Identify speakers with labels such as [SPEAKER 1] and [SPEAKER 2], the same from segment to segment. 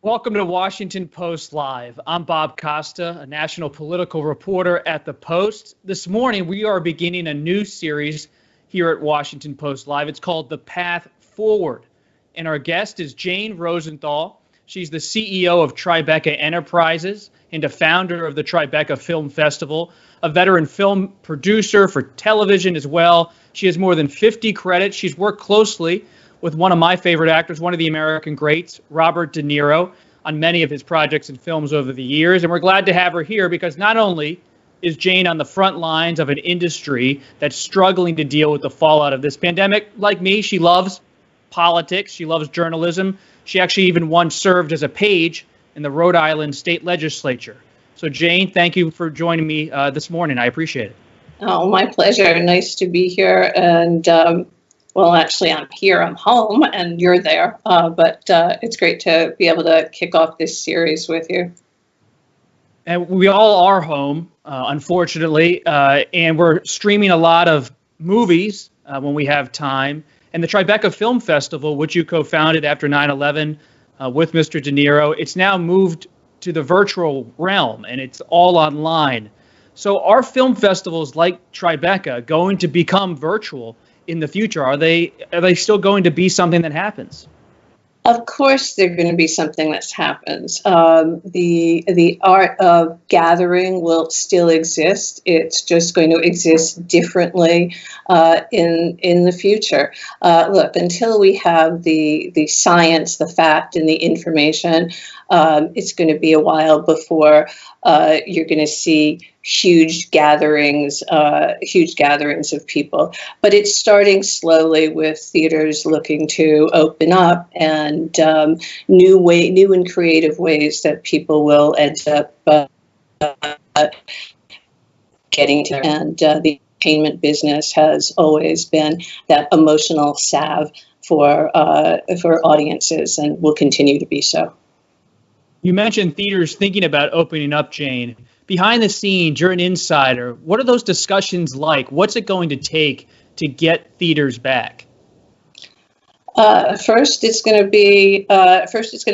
[SPEAKER 1] Welcome to Washington Post Live. I'm Bob Costa, a national political reporter at the Post. This morning, we are beginning a new series here at Washington Post Live. It's called The Path Forward. And our guest is Jane Rosenthal. She's the CEO of Tribeca Enterprises and a founder of the Tribeca Film Festival, a veteran film producer for television as well. She has more than 50 credits. She's worked closely with one of my favorite actors, one of the American greats, Robert De Niro, on many of his projects and films over the years. And we're glad to have her here because not only is Jane on the front lines of an industry that's struggling to deal with the fallout of this pandemic, like me, she loves politics, she loves journalism. She actually even once served as a page in the Rhode Island state legislature. So Jane, thank you for joining me this morning. I appreciate it.
[SPEAKER 2] Oh, my pleasure. Nice to be here. And well, actually, I'm here. I'm home, and you're there. But it's great to be able to kick off this series with you.
[SPEAKER 1] And we all are home, unfortunately, and we're streaming a lot of movies when we have time. And the Tribeca Film Festival, which you co-founded after 9/11 with Mr. De Niro, it's now moved to the virtual realm, and it's all online. So are film festivals like Tribeca going to become virtual in the future? Are they still going to be something that happens?
[SPEAKER 2] Of course, they're going to be something that happens. The art of gathering will still exist. It's just going to exist differently in the future. Look, until we have the science, the fact, and the information, it's going to be a while before you're going to see huge gatherings of people. But it's starting slowly with theaters looking to open up and new and creative ways that people will end up getting to. And the entertainment business has always been that emotional salve for audiences and will continue to be so.
[SPEAKER 1] You mentioned theaters thinking about opening up, Jane. Behind the scenes, you're an insider. What are those discussions like? What's it going to take to get theaters back?
[SPEAKER 2] First, it's going to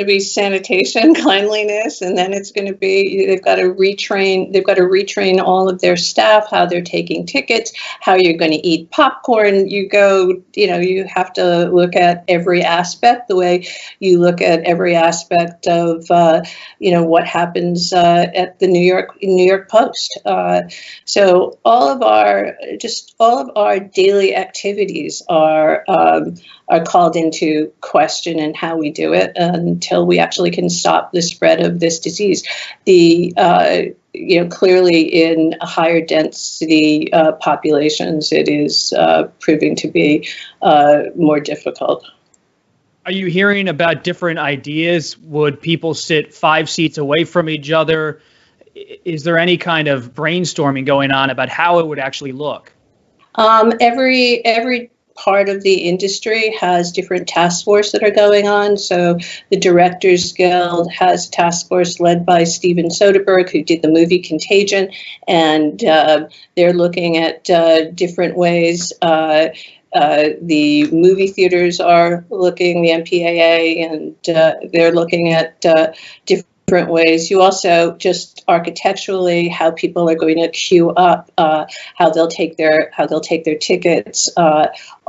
[SPEAKER 2] be sanitation, cleanliness, and then it's going to be they've got to retrain all of their staff how they're taking tickets, how you're going to eat popcorn. You have to look at every aspect the way you look at every aspect of what happens at the New York Post. So all of our daily activities are called into question and how we do it until we actually can stop the spread of this disease. Clearly in higher density populations, it is proving to be more difficult.
[SPEAKER 1] Are you hearing about different ideas? Would people sit 5 seats away from each other? Is there any kind of brainstorming going on about how it would actually look?
[SPEAKER 2] Every part of the industry has different task force that are going on. So the Directors Guild has a task force led by Steven Soderbergh, who did the movie Contagion, and they're looking at different ways. The movie theaters are looking, the MPAA, and they're looking at different ways. You also just architecturally how people are going to queue up, how they'll take their tickets.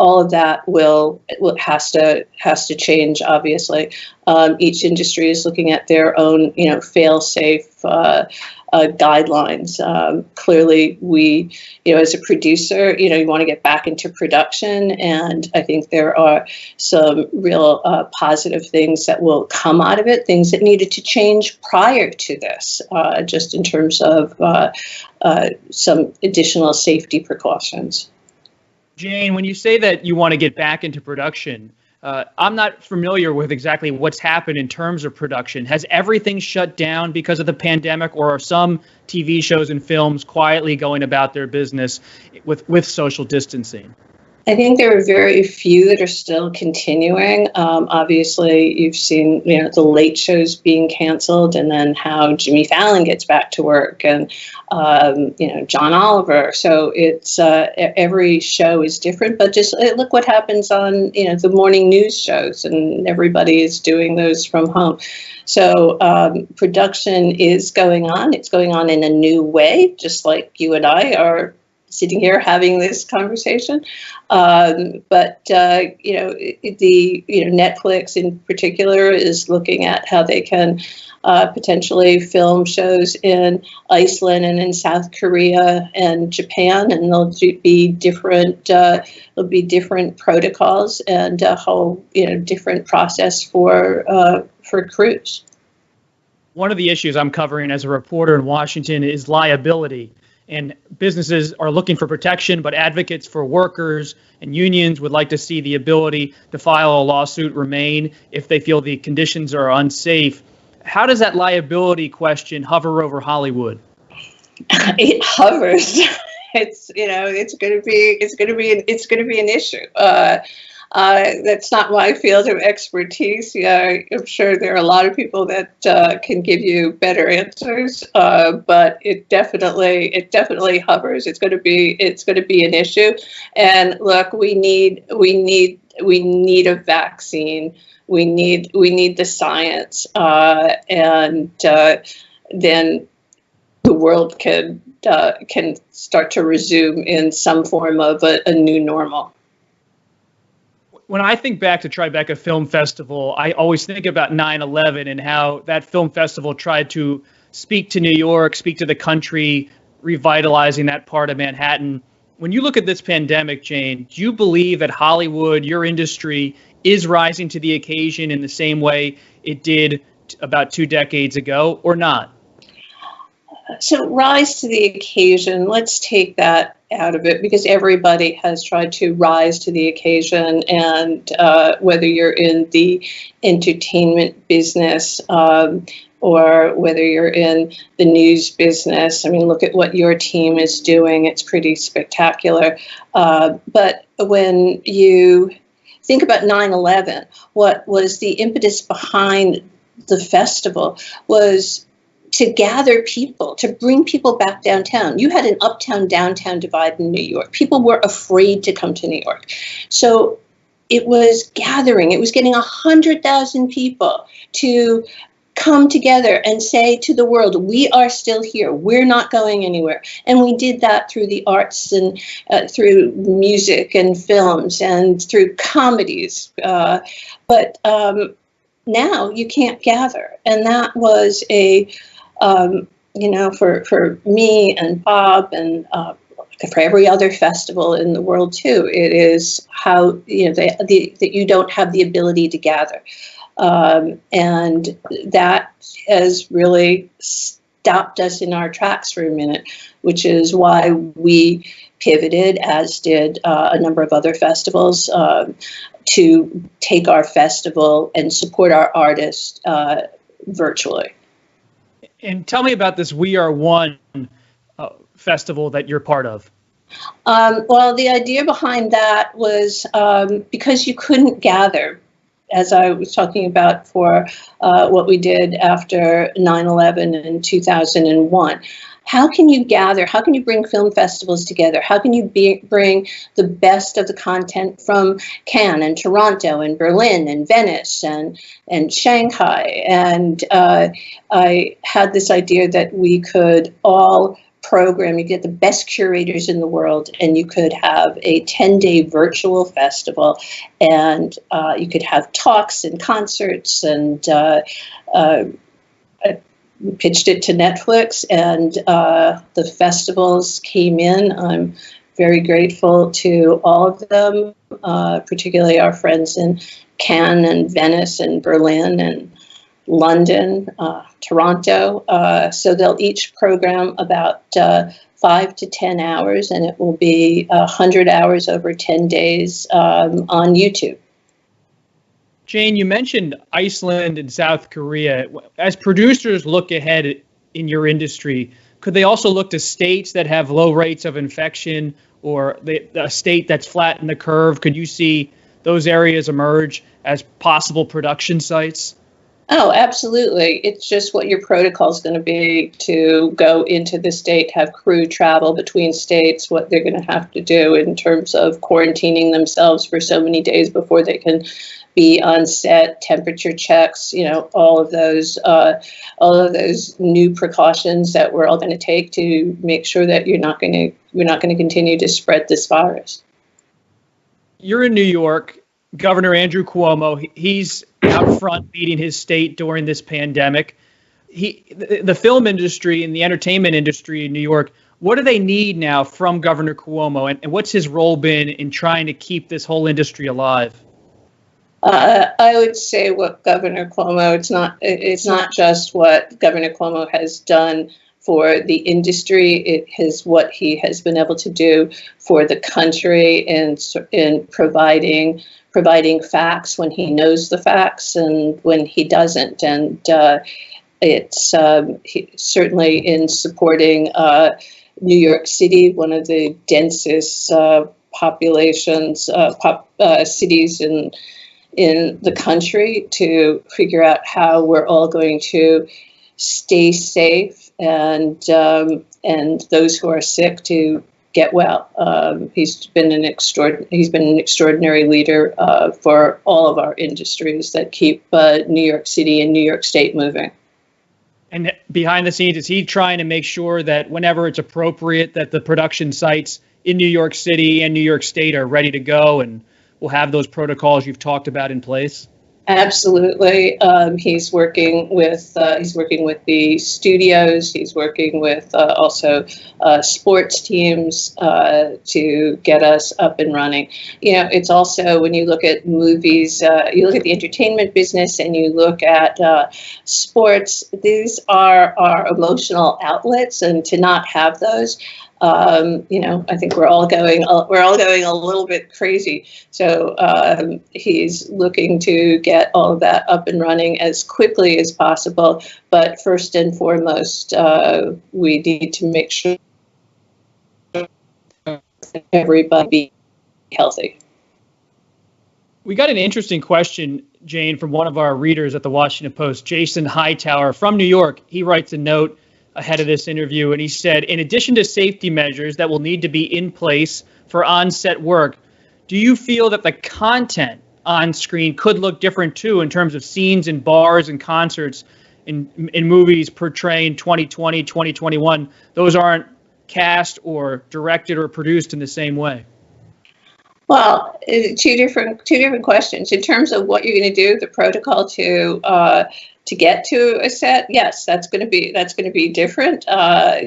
[SPEAKER 2] All of that has to change. Obviously, each industry is looking at their own fail-safe guidelines. Clearly, we, as a producer, you want to get back into production, and I think there are some real positive things that will come out of it, things that needed to change prior to this, just in terms of some additional safety precautions.
[SPEAKER 1] Jane, when you say that you want to get back into production, I'm not familiar with exactly what's happened in terms of production. Has everything shut down because of the pandemic, or are some TV shows and films quietly going about their business with social distancing?
[SPEAKER 2] I think there are very few that are still continuing. Obviously, you've seen, the late shows being canceled, and then how Jimmy Fallon gets back to work, and John Oliver. So it's every show is different. But just look what happens on the morning news shows, and everybody is doing those from home. So production is going on. It's going on in a new way, just like you and I are sitting here having this conversation. But Netflix in particular is looking at how they can potentially film shows in Iceland and in South Korea and Japan, and there'll be different protocols and a whole different process for crews.
[SPEAKER 1] One of the issues I'm covering as a reporter in Washington is liability. And businesses are looking for protection, but advocates for workers and unions would like to see the ability to file a lawsuit remain if they feel the conditions are unsafe. How does that liability question hover over Hollywood?
[SPEAKER 2] It hovers. It's going to be an issue. That's not my field of expertise. I'm sure there are a lot of people that can give you better answers, but it definitely hovers. It's going to be an issue. And look, we need a vaccine. We need the science, and then the world can start to resume in some form of a new normal.
[SPEAKER 1] When I think back to Tribeca Film Festival, I always think about 9/11 and how that film festival tried to speak to New York, speak to the country, revitalizing that part of Manhattan. When you look at this pandemic, Jane, do you believe that Hollywood, your industry, is rising to the occasion in the same way it did about 2 decades ago, or not?
[SPEAKER 2] So rise to the occasion, let's take that out of it, because everybody has tried to rise to the occasion, and whether you're in the entertainment business or whether you're in the news business. I mean, look at what your team is doing. It's pretty spectacular. But when you think about 9/11, what was the impetus behind the festival was to gather people, to bring people back downtown. You had an uptown-downtown divide in New York. People were afraid to come to New York. So it was gathering. It was getting 100,000 people to come together and say to the world, we are still here. We're not going anywhere. And we did that through the arts and through music and films and through comedies. But now you can't gather. And that was for me and Bob and for every other festival in the world too, it is how, that you don't have the ability to gather. And that has really stopped us in our tracks for a minute, which is why we pivoted, as did a number of other festivals, to take our festival and support our artists virtually.
[SPEAKER 1] And tell me about this We Are One festival that you're part of.
[SPEAKER 2] Well, the idea behind that was because you couldn't gather, as I was talking about for what we did after 9/11 in 2001. How can you gather? How can you bring film festivals together? How can you bring the best of the content from Cannes and Toronto and Berlin and Venice and Shanghai? And I had this idea that we could all program, you get the best curators in the world, and you could have a 10-day virtual festival, and you could have talks and concerts, and we pitched it to Netflix, and the festivals came in. I'm very grateful to all of them, particularly our friends in Cannes and Venice and Berlin and London, Toronto. So they'll each program about 5 to 10 hours, and it will be 100 hours over 10 days on YouTube.
[SPEAKER 1] Jane, you mentioned Iceland and South Korea. As producers look ahead in your industry, could they also look to states that have low rates of infection or a state that's flattened the curve? Could you see those areas emerge as possible production sites?
[SPEAKER 2] Oh, absolutely. It's just what your protocol is going to be to go into the state, have crew travel between states, what they're going to have to do in terms of quarantining themselves for so many days before they can be on set, temperature checks, all of those new precautions that we're all going to take to make sure that we're not going to continue to spread this virus.
[SPEAKER 1] You're in New York. Governor Andrew Cuomo, he's out front leading his state during this pandemic. The film industry and the entertainment industry in New York, what do they need now from Governor Cuomo, and what's his role been in trying to keep this whole industry alive?
[SPEAKER 2] I would say what Governor Cuomo, it's not just what Governor Cuomo has done for the industry. It is what he has been able to do for the country in providing facts when he knows the facts and when he doesn't. And it's certainly in supporting New York City, one of the densest cities in the country, to figure out how we're all going to stay safe and those who are sick to get well. He's been an extraordinary leader for all of our industries that keep New York City and New York State moving.
[SPEAKER 1] And behind the scenes, is he trying to make sure that whenever it's appropriate, that the production sites in New York City and New York State are ready to go and will have those protocols you've talked about in place?
[SPEAKER 2] Absolutely. He's working with the studios. He's working with also sports teams to get us up and running. It's also, when you look at movies, you look at the entertainment business and you look at sports, these are our emotional outlets, and to not have those, I think we're all going a little bit crazy. So he's looking to get all of that up and running as quickly as possible. But first and foremost, we need to make sure everybody be healthy.
[SPEAKER 1] We got an interesting question, Jane, from one of our readers at the Washington Post, Jason Hightower from New York. He writes a note ahead of this interview, and he said, in addition to safety measures that will need to be in place for on-set work, do you feel that the content on screen could look different too, in terms of scenes in bars and concerts in movies portraying 2020, 2021? Those aren't cast or directed or produced in the same way.
[SPEAKER 2] Well, two different questions. In terms of what you're going to do, the protocol to get to a set, yes, that's going to be different,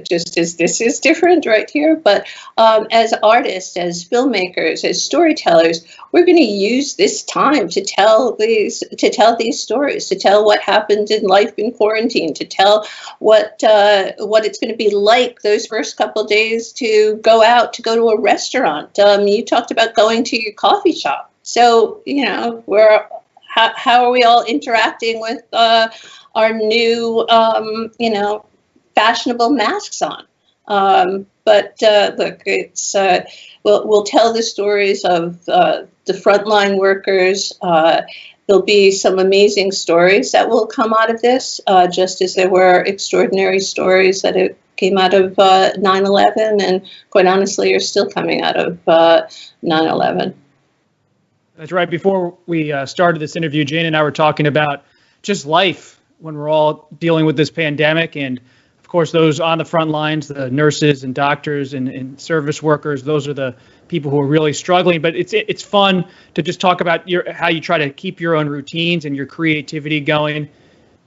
[SPEAKER 2] just as this is different right here. But as artists, as filmmakers, as storytellers, we're going to use this time to tell these stories, to tell what happened in life in quarantine, to tell what it's going to be like those first couple of days to go to a restaurant. You talked about going to your coffee shop, so how are we all interacting with our new, fashionable masks on? But look, it's we'll tell the stories of the frontline workers. There'll be some amazing stories that will come out of this, just as there were extraordinary stories that came out of 9/11, and quite honestly are still coming out of 9/11.
[SPEAKER 1] That's right. Before we started this interview, Jane and I were talking about just life when we're all dealing with this pandemic. And of course, those on the front lines, the nurses and doctors and service workers, those are the people who are really struggling. But it's fun to just talk about how you try to keep your own routines and your creativity going.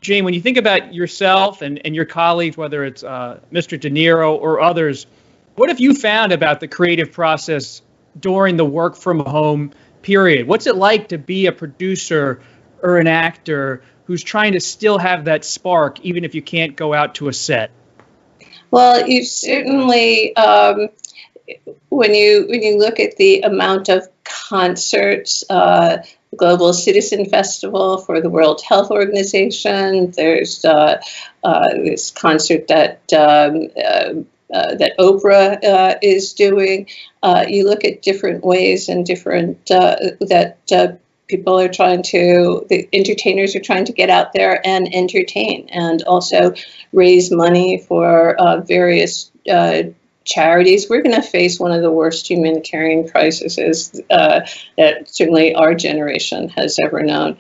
[SPEAKER 1] Jane, when you think about yourself and your colleagues, whether it's Mr. De Niro or others, what have you found about the creative process during the work from home period? What's it like to be a producer or an actor who's trying to still have that spark, even if you can't go out to a set?
[SPEAKER 2] Well, you certainly, when you look at the amount of concerts, the Global Citizen Festival for the World Health Organization, there's this concert that that Oprah is doing. You look at different ways and different that people are the entertainers are trying to get out there and entertain, and also raise money for various charities. We're going to face one of the worst humanitarian crises that certainly our generation has ever known.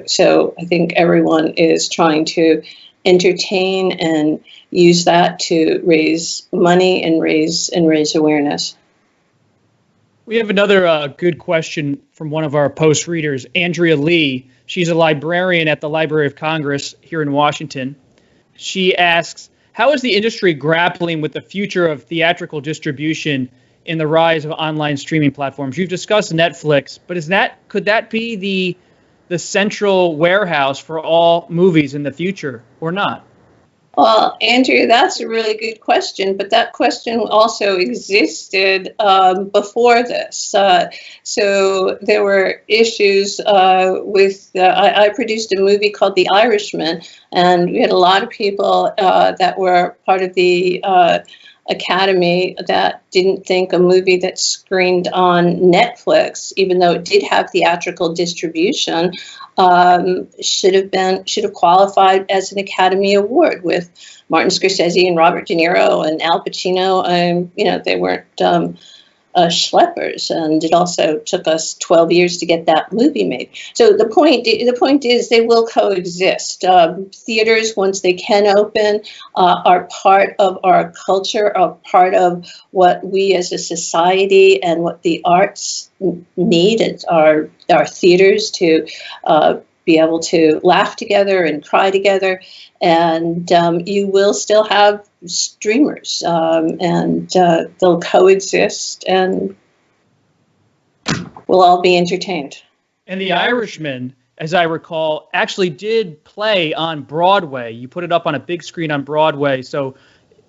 [SPEAKER 2] So I think everyone is trying to entertain and use that to raise money and raise awareness.
[SPEAKER 1] We have another good question from one of our Post readers, Andrea Lee. She's a librarian at the Library of Congress here in Washington. She asks, how is the industry grappling with the future of theatrical distribution in the rise of online streaming platforms? You've discussed Netflix, but could that be the central warehouse for all movies in the future, or not?
[SPEAKER 2] Well, Andrew, that's a really good question, but that question also existed before this. So there were issues with, I produced a movie called The Irishman, and we had a lot of people that were part of the Academy that didn't think a movie that screened on Netflix, even though it did have theatrical distribution, should have qualified as an Academy Award with Martin Scorsese and Robert De Niro and Al Pacino. They weren't schleppers, and it also took us 12 years to get that movie made. So the point is they will coexist. Theaters, once they can open, are part of our culture, are part of what we as a society and what the arts need. It's our theaters to be able to laugh together and cry together, and you will still have streamers, and they'll coexist, and we'll all be entertained.
[SPEAKER 1] And The Irishman, as I recall, actually did play on Broadway. You put it up on a big screen on Broadway, so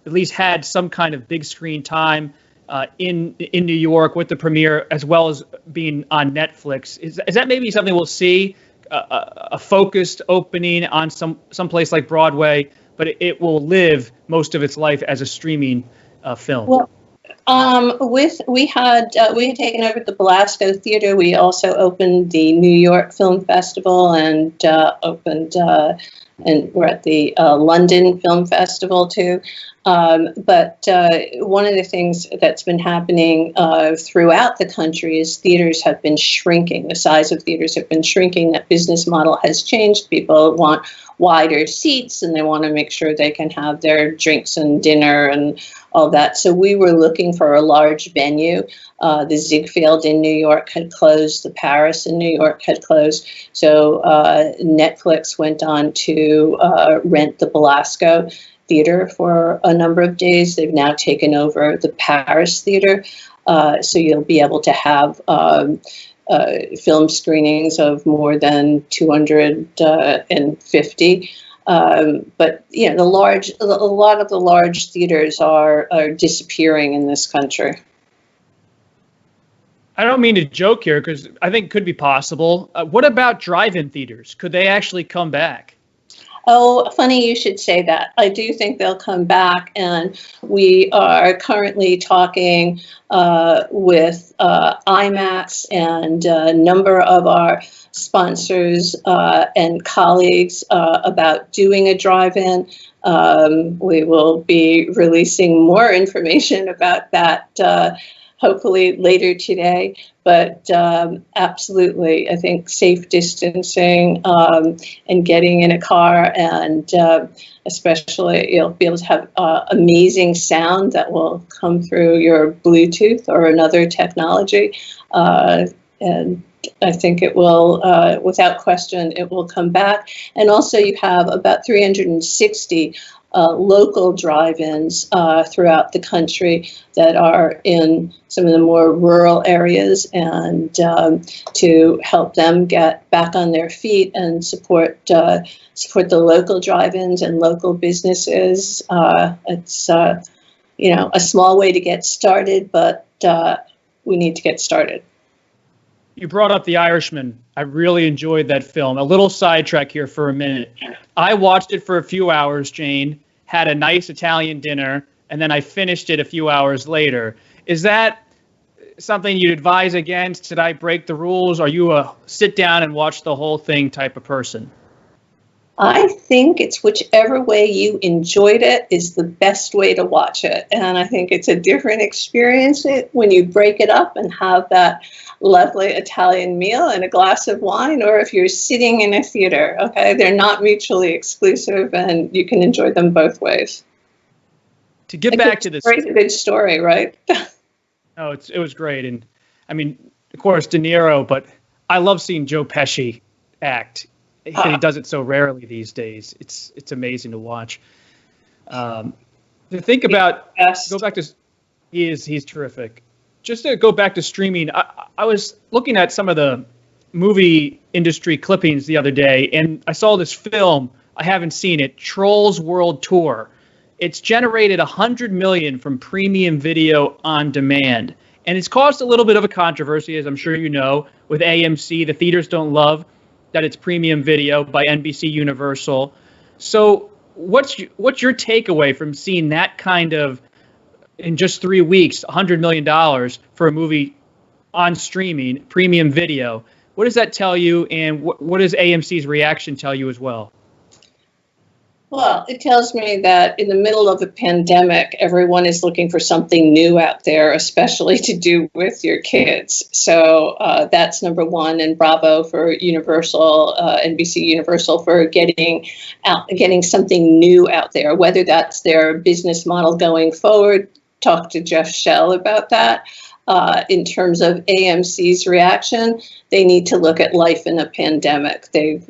[SPEAKER 1] at least had some kind of big screen time in New York with the premiere, as well as being on Netflix. Is that maybe something we'll see? A focused opening on some place like Broadway, but it will live most of its life as a streaming film.
[SPEAKER 2] Well, we had taken over the Belasco Theater. We also opened the New York Film Festival and and we're at the London Film Festival too. But one of the things that's been happening throughout the country is theaters have been shrinking. The size of theaters have been shrinking. That business model has changed. People want wider seats, and they want to make sure they can have their drinks and dinner and all that. So we were looking for a large venue. The Ziegfeld in New York had closed. The Paris in New York had closed. So Netflix went on to rent the Belasco Theater for a number of days. They've now taken over the Paris Theater. So you'll be able to have film screenings of more than 250. But a lot of the large theaters are disappearing in this country.
[SPEAKER 1] I don't mean to joke here, because I think it could be possible. What about drive-in theaters? Could they actually come back?
[SPEAKER 2] Oh, funny you should say that. I do think they'll come back, and we are currently talking with IMAX and a number of our sponsors and colleagues about doing a drive-in. We will be releasing more information about that hopefully later today. But absolutely, I think safe distancing and getting in a car, and especially you'll be able to have amazing sound that will come through your Bluetooth or another technology. And I think it will, without question, it will come back. And also you have about 360 local drive-ins throughout the country that are in some of the more rural areas, and to help them get back on their feet and support the local drive-ins and local businesses. It's a small way to get started, but we need to get started.
[SPEAKER 1] You brought up The Irishman. I really enjoyed that film. A little sidetrack here for a minute. I watched it for a few hours, Jane, had a nice Italian dinner, and then I finished it a few hours later. Is that something you'd advise against? Should I break the rules? Are you a sit down and watch the whole thing type of person?
[SPEAKER 2] I think it's whichever way you enjoyed it is the best way to watch it. And I think it's a different experience when you break it up and have that lovely Italian meal and a glass of wine, or if you're sitting in a theater. Okay, they're not mutually exclusive, and you can enjoy them both ways.
[SPEAKER 1] To get back to this,
[SPEAKER 2] it's a good story, right?
[SPEAKER 1] Oh, it was great, and I mean, of course, De Niro, but I love seeing Joe Pesci act. He does it so rarely these days. It's amazing to watch. To think about, go back to, he's terrific. Just to go back to streaming, I was looking at some of the movie industry clippings the other day, and I saw this film. I haven't seen it, Trolls World Tour. It's generated $100 million from premium video on demand, and it's caused a little bit of a controversy, as I'm sure you know, with AMC. The theaters don't love that it's premium video by NBC Universal. So what's your takeaway from seeing that kind of, in just 3 weeks, $100 million for a movie on streaming, premium video? What does that tell you, and what does AMC's reaction tell you as well?
[SPEAKER 2] Well, it tells me that in the middle of a pandemic, everyone is looking for something new out there, especially to do with your kids. So that's number one, and bravo for Universal, NBC Universal, for getting something new out there, whether that's their business model going forward. Talk to Jeff Shell about that. In terms of AMC's reaction, they need to look at life in a pandemic. They've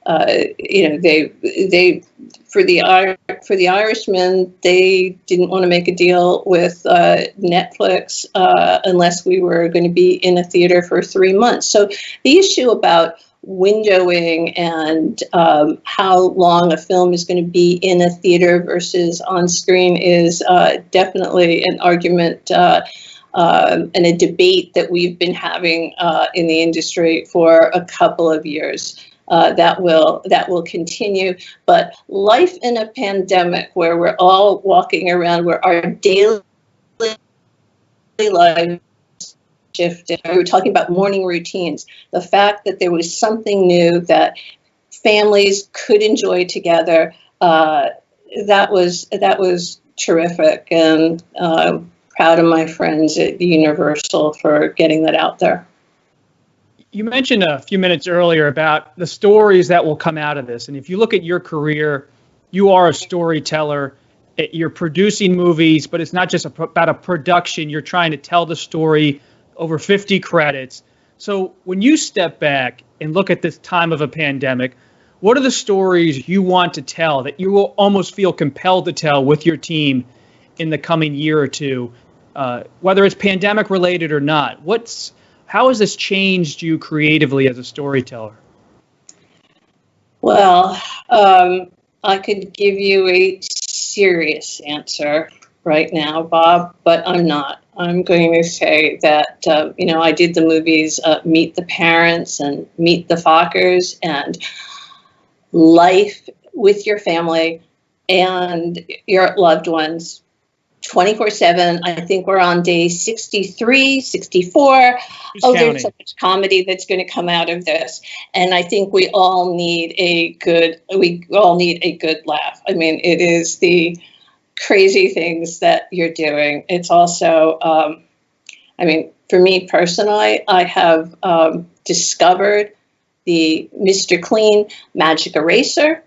[SPEAKER 2] they for the Irishman, they didn't want to make a deal with Netflix unless we were going to be in a theater for 3 months. So the issue about windowing and how long a film is going to be in a theater versus on screen is definitely an argument and a debate that we've been having in the industry for a couple of years. That will continue. But life in a pandemic, where we're all walking around, where our daily lives shifted. We were talking about morning routines. The fact that there was something new that families could enjoy together, that was terrific. And proud of my friends at Universal for getting that out there.
[SPEAKER 1] You mentioned a few minutes earlier about the stories that will come out of this. And if you look at your career, you are a storyteller. You're producing movies, but it's not just about a production. You're trying to tell the story, over 50 credits. So when you step back and look at this time of a pandemic, what are the stories you want to tell that you will almost feel compelled to tell with your team in the coming year or two, whether it's pandemic related or not? How has this changed you creatively as a storyteller?
[SPEAKER 2] Well, I could give you a serious answer right now, Bob, but I'm not. I'm going to say that, I did the movies Meet the Parents and Meet the Fockers, and life with your family and your loved ones 24/7. I think we're on day 63, 64. There's so much comedy that's going to come out of this. And I think we all need a good laugh. I mean, it is the crazy things that you're doing. It's also, for me personally, I have discovered the Mr. Clean magic eraser.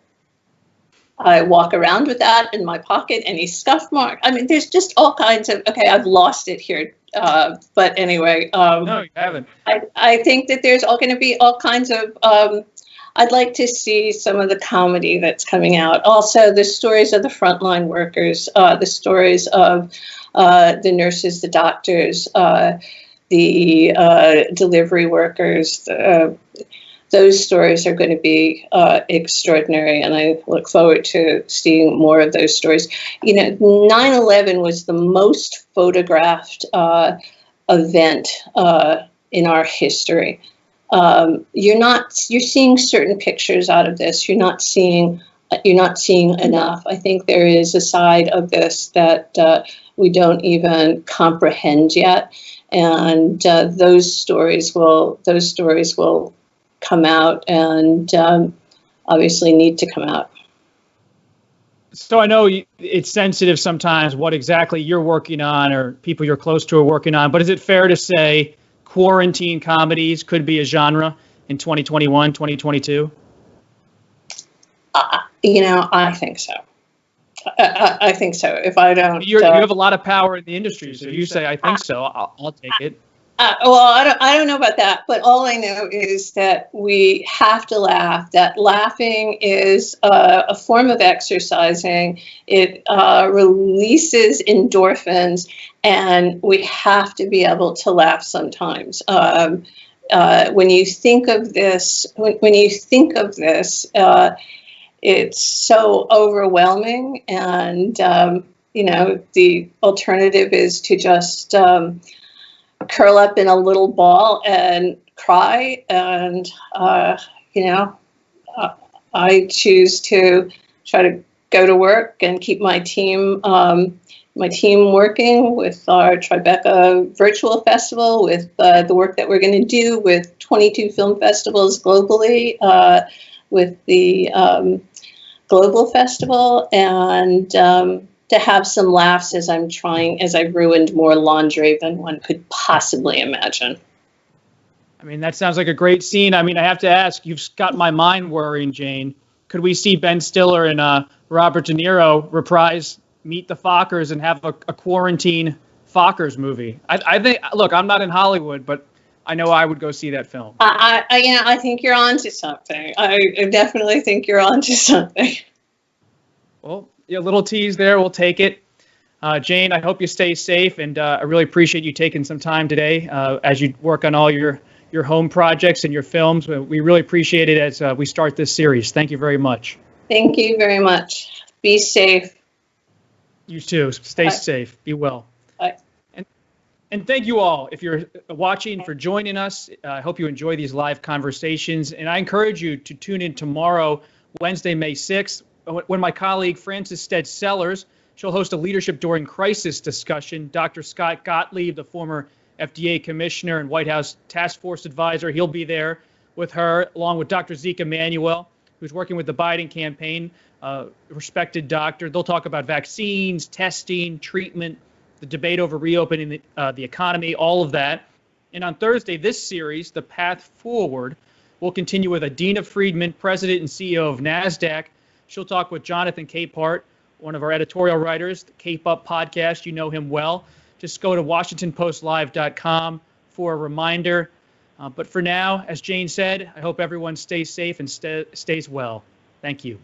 [SPEAKER 2] I walk around with that in my pocket, any scuff mark. I mean, there's just all kinds of, I've lost it here. But anyway.
[SPEAKER 1] No, you haven't.
[SPEAKER 2] I think that there's all going to be all kinds of, I'd like to see some of the comedy that's coming out. Also, the stories of the frontline workers, the stories of the nurses, the doctors, the delivery workers, those stories are going to be extraordinary, and I look forward to seeing more of those stories. 9/11 was the most photographed event in our history. You're seeing certain pictures out of this. You're not seeing you're not seeing enough. I think there is a side of this that we don't even comprehend yet, and those stories will come out, and obviously need to come out.
[SPEAKER 1] So I know it's sensitive sometimes what exactly you're working on or people you're close to are working on, but is it fair to say quarantine comedies could be a genre in 2021, 2022?
[SPEAKER 2] I think so. I think so. If I don't,
[SPEAKER 1] you have a lot of power in the industry, so if you say I think so, I'll take it.
[SPEAKER 2] Well, I don't know about that, but all I know is that we have to laugh. That laughing is a form of exercising. It releases endorphins, and we have to be able to laugh sometimes. When you think of this, it's so overwhelming, and the alternative is to just curl up in a little ball and cry. And I choose to try to go to work and keep my team working with our Tribeca Virtual Festival, with the work that we're going to do with 22 film festivals globally, with the Global Festival, and to have some laughs as I've ruined more laundry than one could possibly imagine.
[SPEAKER 1] I mean, that sounds like a great scene. I mean, I have to ask, you've got my mind worrying, Jane. Could we see Ben Stiller and Robert De Niro reprise Meet the Fockers and have a quarantine Fockers movie? I think, look, I'm not in Hollywood, but I know I would go see that film.
[SPEAKER 2] I think you're onto something. I definitely think you're onto something.
[SPEAKER 1] Well, a little tease there. We'll take it. Jane, I hope you stay safe, and I really appreciate you taking some time today as you work on all your home projects and your films. We really appreciate it as we start this series. Thank you very much.
[SPEAKER 2] Thank you very much. Be safe.
[SPEAKER 1] You too. Stay safe. Be well.
[SPEAKER 2] Bye.
[SPEAKER 1] And thank you all, if you're watching, for joining us. I hope you enjoy these live conversations. And I encourage you to tune in tomorrow, Wednesday, May 6th, when my colleague Frances Stead Sellers, she'll host a Leadership During Crisis discussion. Dr. Scott Gottlieb, the former FDA commissioner and White House task force advisor, he'll be there with her, along with Dr. Zeke Emanuel, who's working with the Biden campaign, respected doctor. They'll talk about vaccines, testing, treatment, the debate over reopening the economy, all of that. And on Thursday, this series, The Path Forward, will continue with Adina Friedman, president and CEO of NASDAQ. She'll talk with Jonathan Capehart, one of our editorial writers, the Cape Up podcast. You know him well. Just go to WashingtonPostLive.com for a reminder. But for now, as Jane said, I hope everyone stays safe and stays well. Thank you.